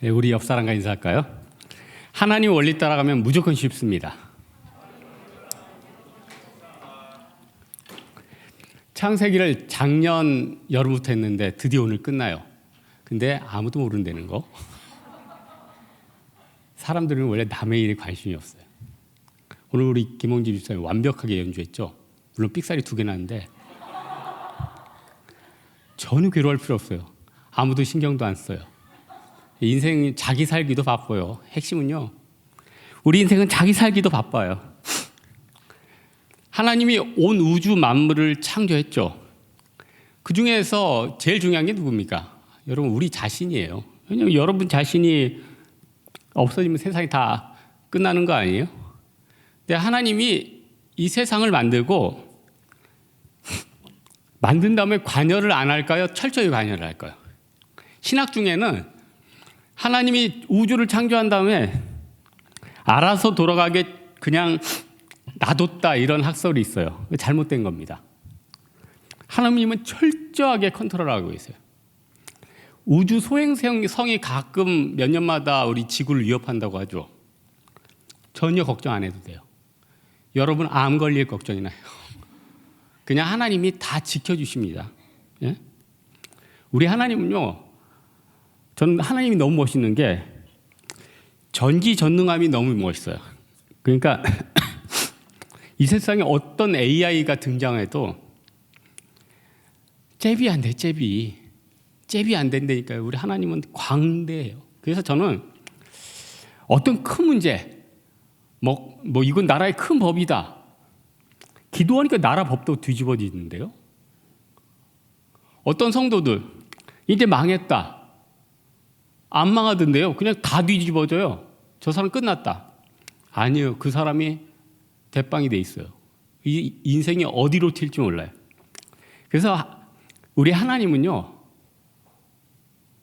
네, 우리 옆 사람과 인사할까요? 하나님 원리 따라가면 무조건 쉽습니다. 창세기를 작년 여름부터 했는데 드디어 오늘 끝나요. 근데 아무도 모른다는 거. 사람들은 원래 남의 일에 관심이 없어요. 오늘 우리 김홍지 집사님 완벽하게 연주했죠. 물론 삑사리 2개 났는데 전혀 괴로워할 필요 없어요. 아무도 신경도 안 써요. 인생이 자기 살기도 바빠요. 핵심은요, 우리 인생은 자기 살기도 바빠요. 하나님이 온 우주 만물을 창조했죠. 그 중에서 제일 중요한 게 누굽니까? 여러분, 우리 자신이에요. 왜냐하면 여러분 자신이 없어지면 세상이 다 끝나는 거 아니에요? 근데 하나님이 이 세상을 만들고 만든 다음에 관여를 안 할까요? 철저히 관여를 할까요? 신학 중에는 하나님이 우주를 창조한 다음에 알아서 돌아가게 그냥 놔뒀다, 이런 학설이 있어요. 잘못된 겁니다. 하나님은 철저하게 컨트롤하고 있어요. 우주 소행성이 가끔 몇 년마다 우리 지구를 위협한다고 하죠. 전혀 걱정 안 해도 돼요. 여러분 암 걸릴 걱정이 나요. 그냥 하나님이 다 지켜주십니다. 예? 우리 하나님은요, 저는 하나님이 너무 멋있는 게 전지전능함이 너무 멋있어요. 그러니까 이 세상에 어떤 AI가 등장해도 잽이 안 돼, 잽이 안 된다니까요. 우리 하나님은 광대예요. 그래서 저는 어떤 큰 문제, 뭐 이건 나라의 큰 법이다, 기도하니까 나라 법도 뒤집어지는데요. 어떤 성도들 이제 망했다, 안 망하던데요. 그냥 다 뒤집어져요. 저 사람 끝났다. 아니에요. 그 사람이 대빵이 돼 있어요. 이 인생이 어디로 튈지 몰라요. 그래서 우리 하나님은요,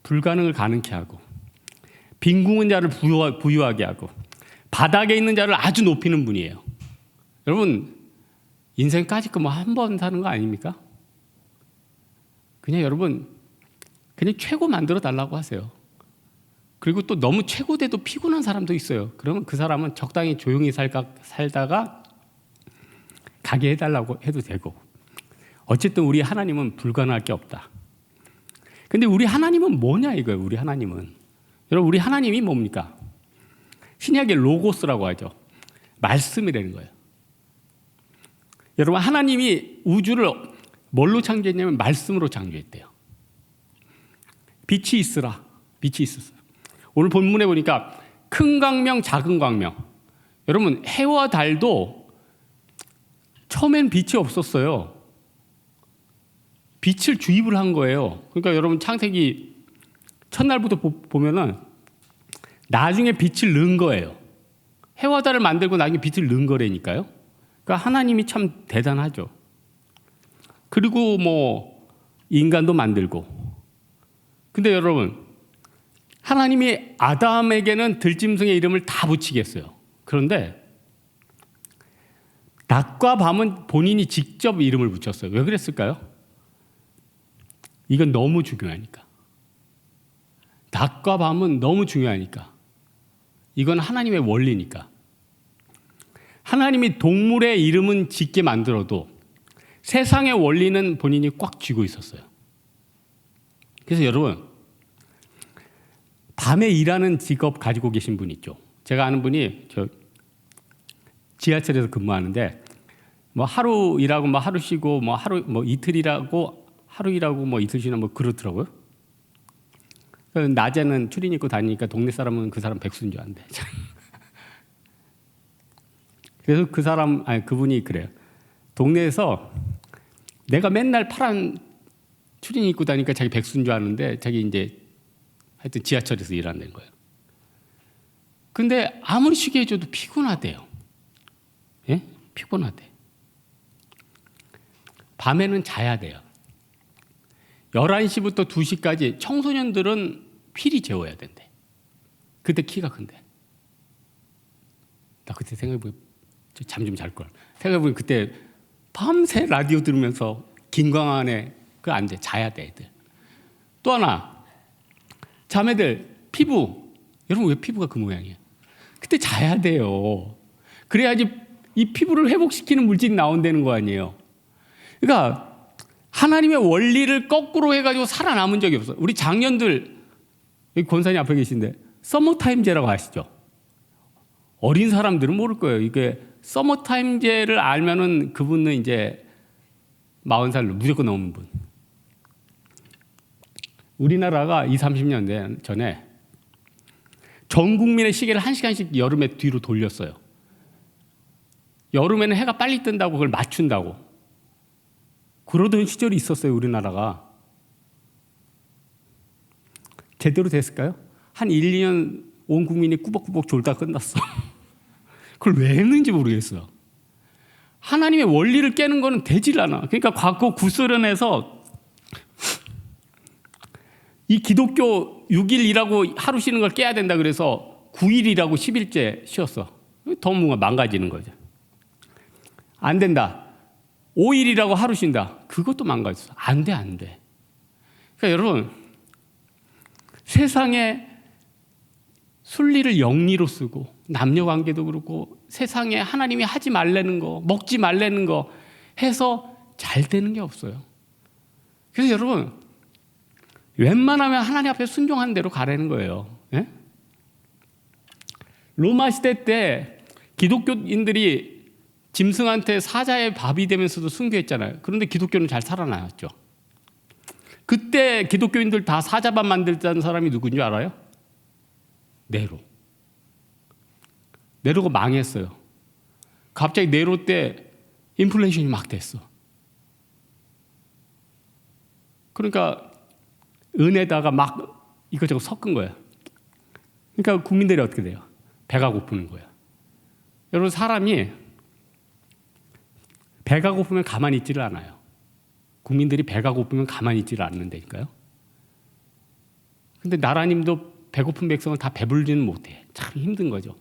불가능을 가능케 하고 빈궁한 자를 부유하게 하고 바닥에 있는 자를 아주 높이는 분이에요. 여러분, 인생까지 뭐 한 번 사는 거 아닙니까? 그냥 여러분, 그냥 최고 만들어 달라고 하세요. 그리고 또 너무 최고돼도 피곤한 사람도 있어요. 그러면 그 사람은 적당히 조용히 살다가 가게 해달라고 해도 되고. 어쨌든 우리 하나님은 불가능할 게 없다. 근데 우리 하나님은 뭐냐 이거예요. 우리 하나님은, 여러분, 우리 하나님이 뭡니까? 신약의 로고스라고 하죠. 말씀이라는 거예요. 여러분, 하나님이 우주를 뭘로 창조했냐면 말씀으로 창조했대요. 빛이 있으라. 빛이 있었어요. 오늘 본문에 보니까 큰 광명, 작은 광명. 여러분, 해와 달도 처음엔 빛이 없었어요. 빛을 주입을 한 거예요. 그러니까 여러분, 창세기 첫날부터 보면은 나중에 빛을 넣은 거예요. 해와 달을 만들고 나중에 빛을 넣은 거라니까요. 그러니까 하나님이 참 대단하죠. 그리고 뭐 인간도 만들고. 근데 여러분, 하나님이 아담에게는 들짐승의 이름을 다 붙이겠어요. 그런데 낮과 밤은 본인이 직접 이름을 붙였어요. 왜 그랬을까요? 이건 너무 중요하니까. 낮과 밤은 너무 중요하니까. 이건 하나님의 원리니까. 하나님이 동물의 이름은 짓게 만들어도 세상의 원리는 본인이 꽉 쥐고 있었어요. 그래서 여러분, 밤에 일하는 직업 가지고 계신 분 있죠. 제가 아는 분이 지하철에서 근무하는데 뭐 하루 일하고 뭐 하루 쉬고 뭐 하루 뭐 이틀 일하고 하루 일하고 뭐 이틀 쉬나 뭐 그렇더라고요. 낮에는 추리닝 입고 다니니까 동네 사람은 그 사람 백수인 줄 안대. 그래서 그분이 그래요. 동네에서 내가 맨날 파란 추리닝 입고 다니니까 자기 백수인 줄 아는데 자기 이제 하여튼 지하철에서 일한다는 거예요. 근데 아무리 쉬게 해줘도 피곤하대요. 예? 피곤하대. 밤에는 자야 돼요. 11시부터 2시까지 청소년들은 필히 재워야 된대. 그때 키가 큰데. 나 그때 생각해보면 잠 좀 잘 걸. 생각해보면 그때 밤새 라디오 들으면서 김광환의 그거 안 돼. 자야 돼, 애들. 또 하나, 자매들 피부 여러분 왜 피부가 그 모양이에요? 그때 자야 돼요. 그래야지 이 피부를 회복시키는 물질이 나온다는 거 아니에요. 그러니까 하나님의 원리를 거꾸로 해가지고 살아남은 적이 없어요. 우리 장년들, 여기 권사님 앞에 계신데 서머타임제라고 아시죠? 어린 사람들은 모를 거예요. 이게 서머타임제를 알면은 그분은 이제 40살로 무조건 넘은 분. 우리나라가 20, 30년 전에 전 국민의 시계를 1시간씩 여름에 뒤로 돌렸어요. 여름에는 해가 빨리 뜬다고 그걸 맞춘다고. 그러던 시절이 있었어요, 우리나라가. 제대로 됐을까요? 한 1, 2년 온 국민이 꾸벅꾸벅 졸다 끝났어. 그걸 왜 했는지 모르겠어요. 하나님의 원리를 깨는 거는 되질 않아. 그러니까 과거 구소련에서 이 기독교 6일 일하고 하루 쉬는 걸 깨야 된다 그래서 9일이라고 10일째 쉬었어. 더 뭔가 망가지는 거죠. 안 된다. 5일이라고 하루 쉰다. 그것도 망가졌어. 안 돼, 안 돼. 그러니까 여러분, 세상에 순리를 영리로 쓰고 남녀 관계도 그렇고 세상에 하나님이 하지 말라는 거, 먹지 말라는 거 해서 잘 되는 게 없어요. 그래서 여러분, 웬만하면 하나님 앞에 순종하는 대로 가라는 거예요. 예? 로마 시대 때 기독교인들이 짐승한테 사자의 밥이 되면서도 순교했잖아요. 그런데 기독교는 잘 살아나왔죠. 그때 기독교인들 다 사자밥 만들자는 사람이 누군지 알아요? 네로. 네로가 망했어요. 갑자기 네로 때 인플레이션이 막 됐어. 그러니까 은에다가 막 이것저것 섞은 거야. 그러니까 국민들이 어떻게 돼요? 배가 고프는 거야. 여러분, 사람이 배가 고프면 가만히 있지를 않아요. 국민들이 배가 고프면 가만히 있지를 않는다니까요. 근데 나라님도 배고픈 백성을 다 배불리는 못해. 참 힘든 거죠.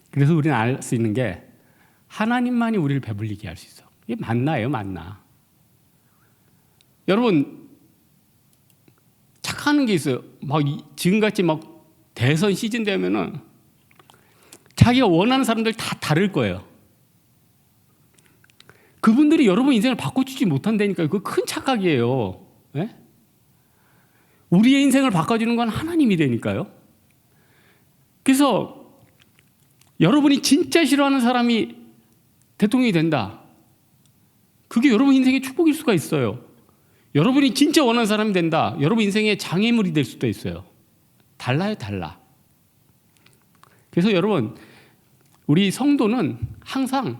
그래서 우리는 알 수 있는 게 하나님만이 우리를 배불리게 할 수 있어. 이게 만나예요, 만나. 여러분, 착하는 게 있어요. 막 지금같이 막 대선 시즌 되면은 자기가 원하는 사람들 다 다를 거예요. 그분들이 여러분 인생을 바꿔주지 못한다니까요. 그거 큰 착각이에요. 네? 우리의 인생을 바꿔주는 건 하나님이 되니까요. 그래서 여러분이 진짜 싫어하는 사람이 대통령이 된다. 그게 여러분 인생의 축복일 수가 있어요. 여러분이 진짜 원하는 사람이 된다. 여러분 인생의 장애물이 될 수도 있어요. 달라요, 달라. 그래서 여러분, 우리 성도는 항상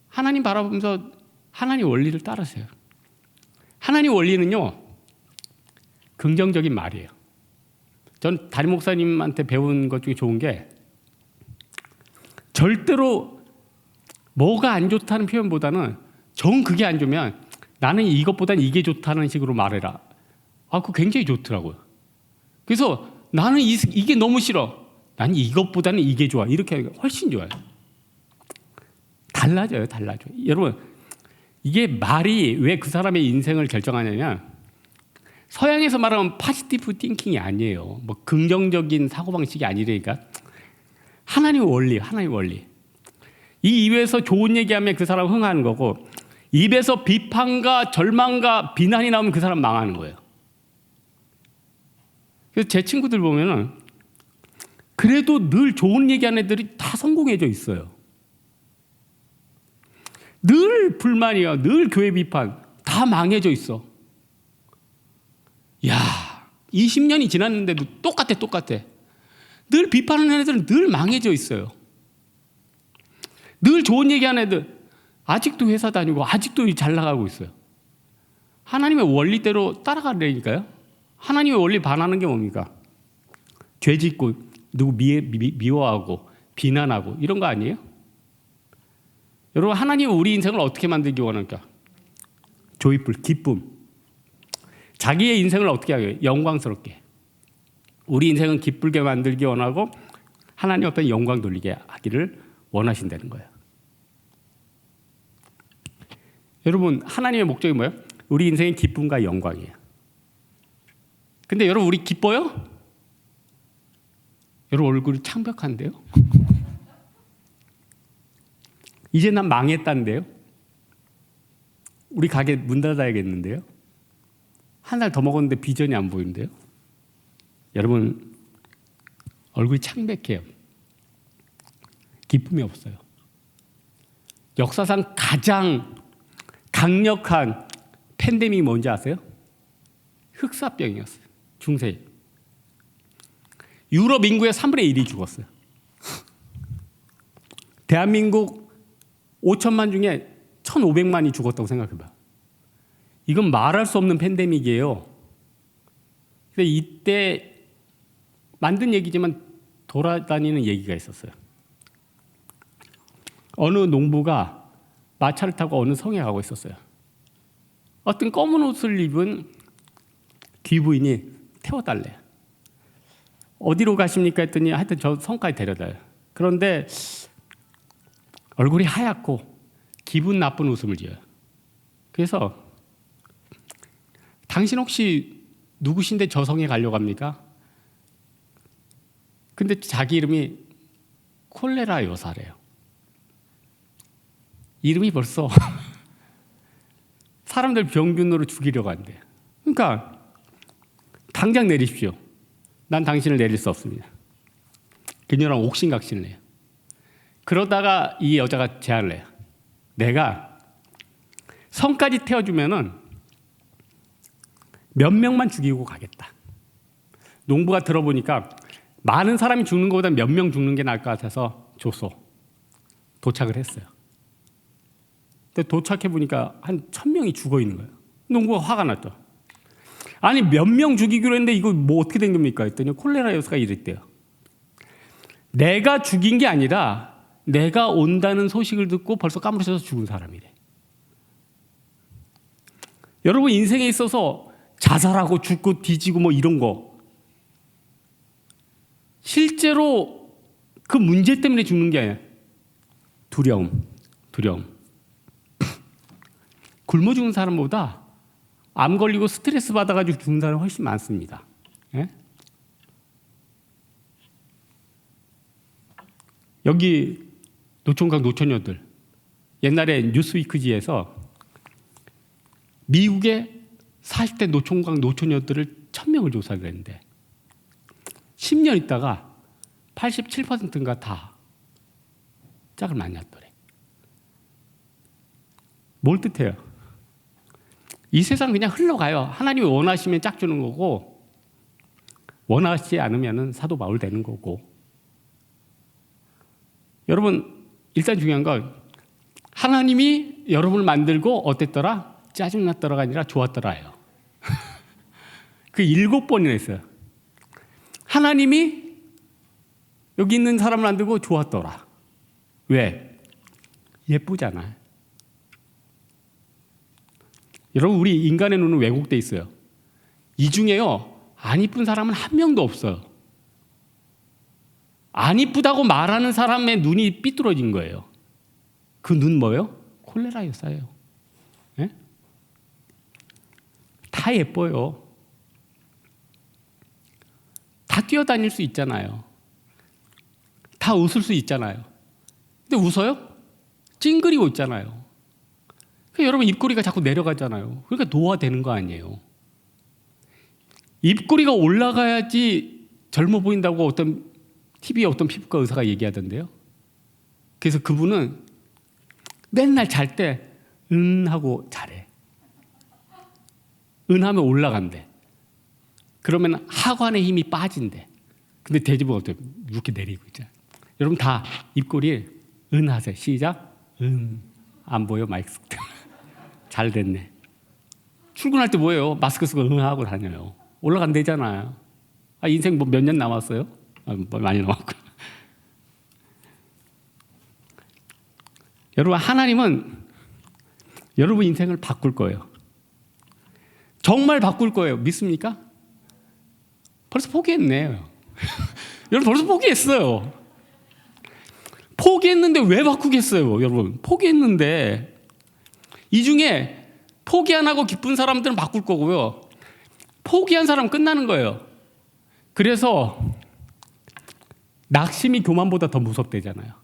하나님 바라보면서 하나님 원리를 따르세요. 하나님 원리는요, 긍정적인 말이에요. 전 담임 목사님한테 배운 것 중에 좋은 게 절대로 뭐가 안 좋다는 표현보다는 정 그게 안 좋으면 나는 이것보단 이게 좋다는 식으로 말해라. 그거 굉장히 좋더라고요. 그래서 나는 이게 너무 싫어. 난 이것보다는 이게 좋아. 이렇게 하니까 훨씬 좋아요. 달라져요. 여러분, 이게 말이 왜 그 사람의 인생을 결정하냐면 서양에서 말하면 포지티브 띵킹이 아니에요. 뭐 긍정적인 사고방식이 아니라니까. 하나님의 원리. 이 입에서 좋은 얘기하면 그 사람 흥하는 거고 입에서 비판과 절망과 비난이 나오면 그 사람 망하는 거예요. 그래서 제 친구들 보면은 그래도 늘 좋은 얘기하는 애들이 다 성공해져 있어요. 늘 불만이야. 늘 교회 비판. 다 망해져 있어. 야, 20년이 지났는데도 똑같아. 늘 비판하는 애들은 늘 망해져 있어요. 늘 좋은 얘기하는 애들 아직도 회사 다니고 아직도 잘 나가고 있어요. 하나님의 원리대로 따라가려니까요. 하나님의 원리 반하는 게 뭡니까? 죄 짓고 누구 미워하고 비난하고 이런 거 아니에요? 여러분, 하나님은 우리 인생을 어떻게 만들기 원할까? 조이풀, 기쁨. 자기의 인생을 어떻게 하게? 영광스럽게. 우리 인생은 기쁘게 만들기 원하고 하나님 어떤 영광 돌리게 하기를 원하신다는 거예요. 여러분, 하나님의 목적이 뭐예요? 우리 인생의 기쁨과 영광이에요. 근데 여러분 우리 기뻐요? 여러분 얼굴이 창백한데요? 이제 난 망했다는데요? 우리 가게 문 닫아야겠는데요? 한 달 더 먹었는데 비전이 안 보이는데요? 여러분 얼굴이 창백해요. 기쁨이 없어요. 역사상 가장 강력한 팬데믹이 뭔지 아세요? 흑사병이었어요. 중세. 유럽 인구의 3분의 1이 죽었어요. 대한민국 5천만 중에 1,500만이 죽었다고 생각해봐요. 이건 말할 수 없는 팬데믹이에요. 근데 이때 만든 얘기지만 돌아다니는 얘기가 있었어요. 어느 농부가 마차를 타고 어느 성에 가고 있었어요. 어떤 검은 옷을 입은 귀부인이 태워달래요. 어디로 가십니까 했더니 하여튼 저 성까지 데려다요. 그런데 얼굴이 하얗고 기분 나쁜 웃음을 지어요. 그래서 당신 혹시 누구신데 저 성에 가려고 합니까? 근데 자기 이름이 콜레라 여사래요. 이름이 벌써 사람들 병균으로 죽이려고 한대요. 그러니까 당장 내리십시오. 난 당신을 내릴 수 없습니다. 그녀랑 옥신각신을 해요. 그러다가 이 여자가 제안을 해요. 내가 성까지 태워주면은 몇 명만 죽이고 가겠다. 농부가 들어보니까 많은 사람이 죽는 것보다 몇 명 죽는 게 나을 것 같아서 줬어. 도착을 했어요. 근데 도착해 보니까 한 1,000명이 죽어 있는 거예요. 농부가 화가 났죠. 아니 몇 명 죽이기로 했는데 이거 뭐 어떻게 된 겁니까? 했더니 콜레라 여사가 이랬대요. 내가 죽인 게 아니라 내가 온다는 소식을 듣고 벌써 까무러져서 죽은 사람이래. 여러분 인생에 있어서 자살하고 죽고 뒤지고 뭐 이런 거 실제로 그 문제 때문에 죽는 게 아니야. 두려움. 굶어 죽은 사람보다 암 걸리고 스트레스 받아가지고 죽는 사람이 훨씬 많습니다. 예? 여기 노총각 노처녀들 옛날에 뉴스위크지에서 미국의 40대 노총각 노처녀들을 1,000명을 조사를 했는데 10년 있다가 87%인가 다 짝을 만났더래. 뭘 뜻해요? 이 세상 그냥 흘러가요. 하나님이 원하시면 짝 주는 거고 원하시지 않으면 사도 바울 되는 거고. 여러분 일단 중요한 건 하나님이 여러분을 만들고 어땠더라? 짜증났더라가 아니라 좋았더라예요. 그 7번이나 했어요. 하나님이 여기 있는 사람을 만들고 좋았더라. 왜? 예쁘잖아요. 여러분 우리 인간의 눈은 왜곡돼 있어요. 이 중에요 안 이쁜 사람은 한 명도 없어요. 안 이쁘다고 말하는 사람의 눈이 삐뚤어진 거예요. 그 눈 뭐예요? 콜레라 여사예요. 네? 다 예뻐요. 다 뛰어다닐 수 있잖아요. 다 웃을 수 있잖아요. 근데 웃어요? 찡그리고 있잖아요. 여러분 입꼬리가 자꾸 내려가잖아요. 그러니까 노화되는 거 아니에요. 입꼬리가 올라가야지 젊어 보인다고 어떤 TV에 어떤 피부과 의사가 얘기하던데요. 그래서 그분은 맨날 잘 때 하고 자래. 하면 올라간대. 그러면 하관의 힘이 빠진대. 근데 돼지부가 어때요? 이렇게 내리고 있잖아요. 여러분 다 입꼬리 하세요. 시작. 안 보여 마이크 쓸 때. 잘 됐네. 출근할 때 뭐예요? 마스크 쓰고 하고 다녀요. 올라간대잖아요. 인생 뭐 몇 년 남았어요? 뭐 많이 남았고. 여러분 하나님은 여러분 인생을 바꿀 거예요. 정말 바꿀 거예요. 믿습니까? 벌써 포기했네요. 여러분 벌써 포기했어요. 포기했는데 왜 바꾸겠어요? 여러분 포기했는데 이 중에 포기 안 하고 기쁜 사람들은 바꿀 거고요. 포기한 사람은 끝나는 거예요. 그래서 낙심이 교만보다 더 무섭대잖아요.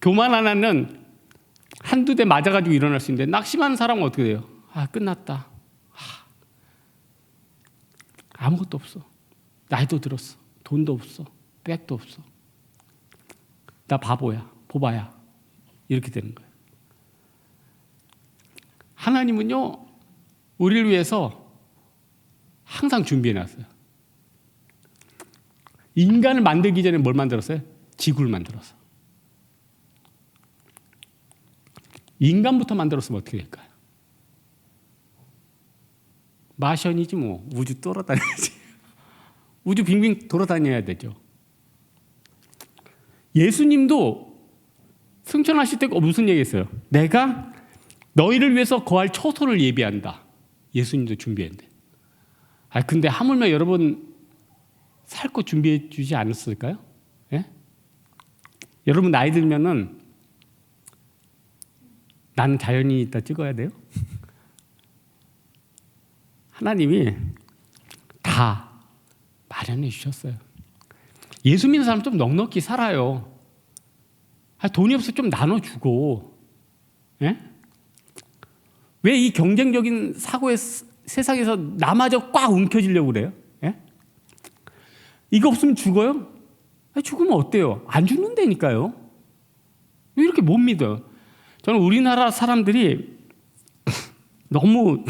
교만 하나는 한두 대 맞아가지고 일어날 수 있는데 낙심하는 사람은 어떻게 돼요? 아, 끝났다. 아무것도 없어. 나이도 들었어. 돈도 없어. 백도 없어. 나 바보야. 보바야. 이렇게 되는 거예요. 하나님은요, 우리를 위해서 항상 준비해놨어요. 인간을 만들기 전에 뭘 만들었어요? 지구를 만들었어. 인간부터 만들었으면 어떻게 될까요? 마션이지 뭐. 우주 돌아다녀야지. 우주 빙빙 돌아다녀야 되죠. 예수님도 승천하실 때 무슨 얘기했어요? 내가 너희를 위해서 거할 처소를 예비한다. 예수님도 준비했는데. 근데 하물며 여러분 살 거 준비해 주지 않았을까요? 예? 여러분 나이 들면은 나는 자연이 있다 찍어야 돼요? 하나님이 다 마련해 주셨어요. 예수 믿는 사람 좀 넉넉히 살아요. 돈이 없어 좀 나눠주고. 예? 왜 이 경쟁적인 사고의 세상에서 나마저 꽉 움켜쥐려고 그래요? 예? 이거 없으면 죽어요? 죽으면 어때요? 안 죽는다니까요. 왜 이렇게 못 믿어요? 저는 우리나라 사람들이 너무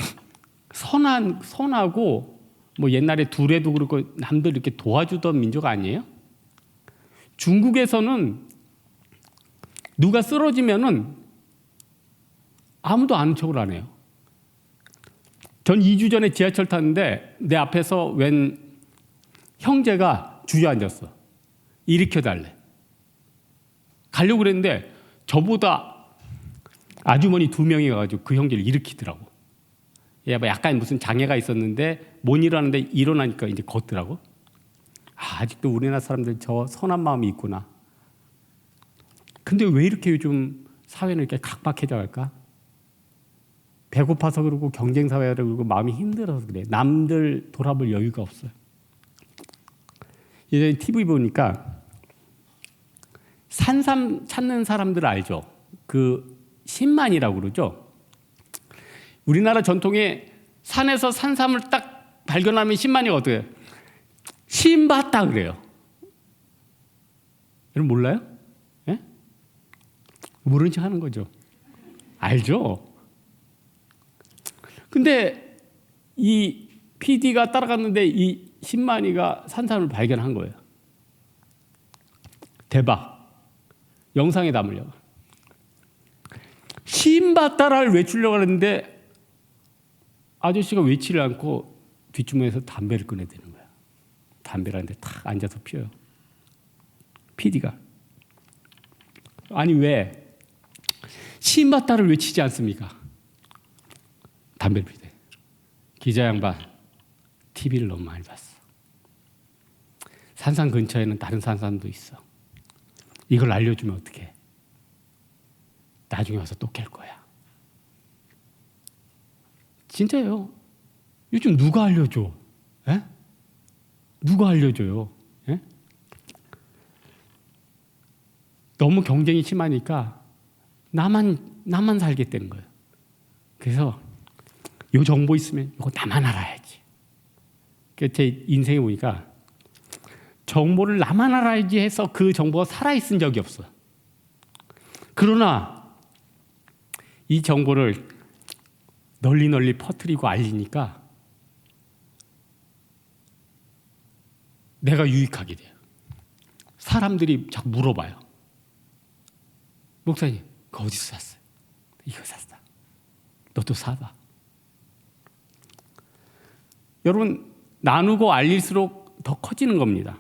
선하고 뭐 옛날에 두레도 그렇고 남들 이렇게 도와주던 민족 아니에요? 중국에서는 누가 쓰러지면은 아무도 아는 척을 안 해요. 전 2주 전에 지하철 탔는데 내 앞에서 웬 형제가 주저앉았어. 일으켜달래. 가려고 그랬는데 저보다 아주머니 2명이 가가지고 그 형제를 일으키더라고. 약간 무슨 장애가 있었는데 못 일어나는데 일어나니까 이제 걷더라고. 아직도 우리나라 사람들 저 선한 마음이 있구나. 근데 왜 이렇게 요즘 사회는 이렇게 각박해져 갈까? 배고파서 그러고 경쟁사회라 그러고 마음이 힘들어서 그래. 남들 돌아볼 여유가 없어요. 예전에 TV 보니까 산삼 찾는 사람들 알죠? 그 신만이라고 그러죠? 우리나라 전통에 산에서 산삼을 딱 발견하면 신만이가 어떻게 해요? 신봤다 그래요. 여러분 몰라요? 예? 모르는 척 하는 거죠. 알죠? 근데 이 PD가 따라갔는데 이 신만이가 산삼을 발견한 거예요. 대박. 영상에 담으려고. 신봤다를 외치려고 하는데 아저씨가 외치지 않고 뒷주머니에서 담배를 꺼내드는 거야. 담배를 하는데 탁 앉아서 피워요. PD가. 아니 왜 신봤다를 외치지 않습니까? 담배를 피대. 기자 양반 TV를 너무 많이 봤어. 산삼 근처에는 다른 산삼도 있어. 이걸 알려주면 어떡해? 나중에 와서 또 깰 거야. 진짜요. 요즘 누가 알려줘? 에? 누가 알려줘요? 에? 너무 경쟁이 심하니까 나만 살겠다는 거예요. 그래서 요 정보 있으면 이거 나만 알아야지. 제 인생에 보니까 정보를 나만 알아야지 해서 그 정보가 살아있은 적이 없어. 그러나 이 정보를 널리 퍼뜨리고 알리니까 내가 유익하게 돼요. 사람들이 자꾸 물어봐요. 목사님, 그거 어디서 샀어요? 이거 샀어. 너도 사봐. 여러분, 나누고 알릴수록 더 커지는 겁니다.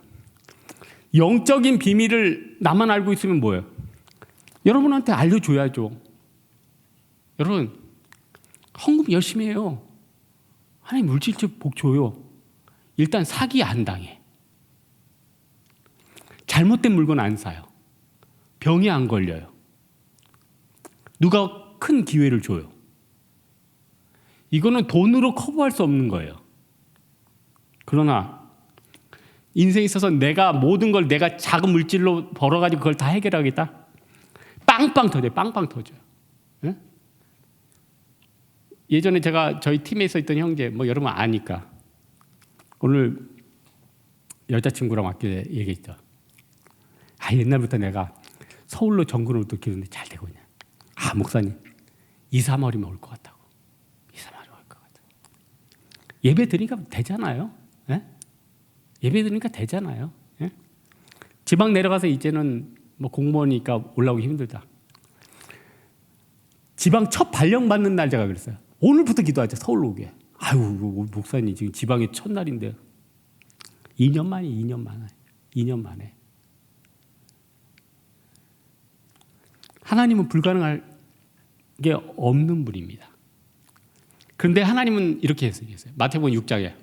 영적인 비밀을 나만 알고 있으면 뭐예요? 여러분한테 알려줘야죠. 여러분, 헌금 열심히 해요. 하나님 물질적 복 줘요. 일단 사기 안 당해. 잘못된 물건 안 사요. 병이 안 걸려요. 누가 큰 기회를 줘요. 이거는 돈으로 커버할 수 없는 거예요. 그러나 인생에 있어서 내가 모든 걸 내가 작은 물질로 벌어가지고 그걸 다 해결하겠다? 빵빵 터져요. 빵빵 터져요. 예? 예전에 제가 저희 팀에 있었던 형제, 뭐 여러분 아니까 오늘 여자친구랑 왔길래 얘기했죠. 옛날부터 내가 서울로 정근으로 또 기르는데 잘 되고 있냐. 목사님 2, 3월이면 올 것 같다고. 2, 3월이면 올 것 같다고. 예배 드리니까 되잖아요. 예? 예배 드리니까 되잖아요. 예? 지방 내려가서 이제는 뭐 공무원이니까 올라오기 힘들다. 지방 첫 발령 받는 날 제가 그랬어요. 오늘부터 기도하자. 서울로 오게. 목사님 지금 지방의 첫날인데요. 2년 만에. 하나님은 불가능할 게 없는 분입니다. 그런데 하나님은 이렇게 했어요. 마태복음 6장에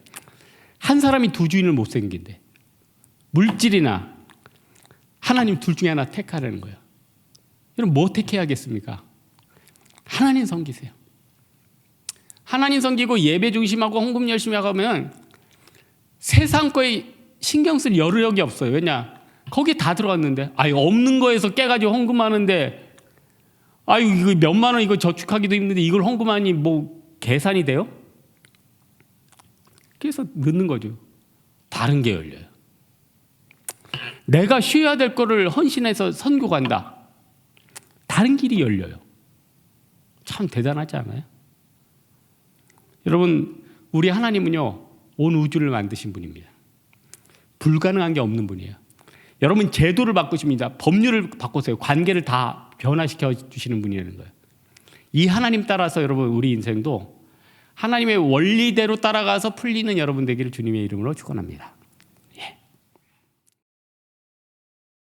한 사람이 두 주인을 못 섬긴대. 물질이나 하나님 둘 중에 하나 택하라는 거예요. 여러분 뭐 택해야겠습니까? 하나님 섬기세요. 하나님 섬기고 예배 중심하고 헌금 열심히 하면 세상 거에 신경 쓸 여력이 없어요. 왜냐? 거기에 다 들어갔는데 없는 거에서 깨가지고 헌금하는데 이거 몇만 원 이거 저축하기도 힘든데 이걸 헌금하니 뭐 계산이 돼요? 그래서 늦는 거죠. 다른 게 열려요. 내가 쉬어야 될 거를 헌신해서 선교 간다. 다른 길이 열려요. 참 대단하지 않아요? 여러분 우리 하나님은요 온 우주를 만드신 분입니다. 불가능한 게 없는 분이에요. 여러분 제도를 바꾸십니다. 법률을 바꾸세요. 관계를 다 변화시켜 주시는 분이라는 거예요. 이 하나님 따라서 여러분 우리 인생도 하나님의 원리대로 따라가서 풀리는 여러분 되기를 주님의 이름으로 축원합니다.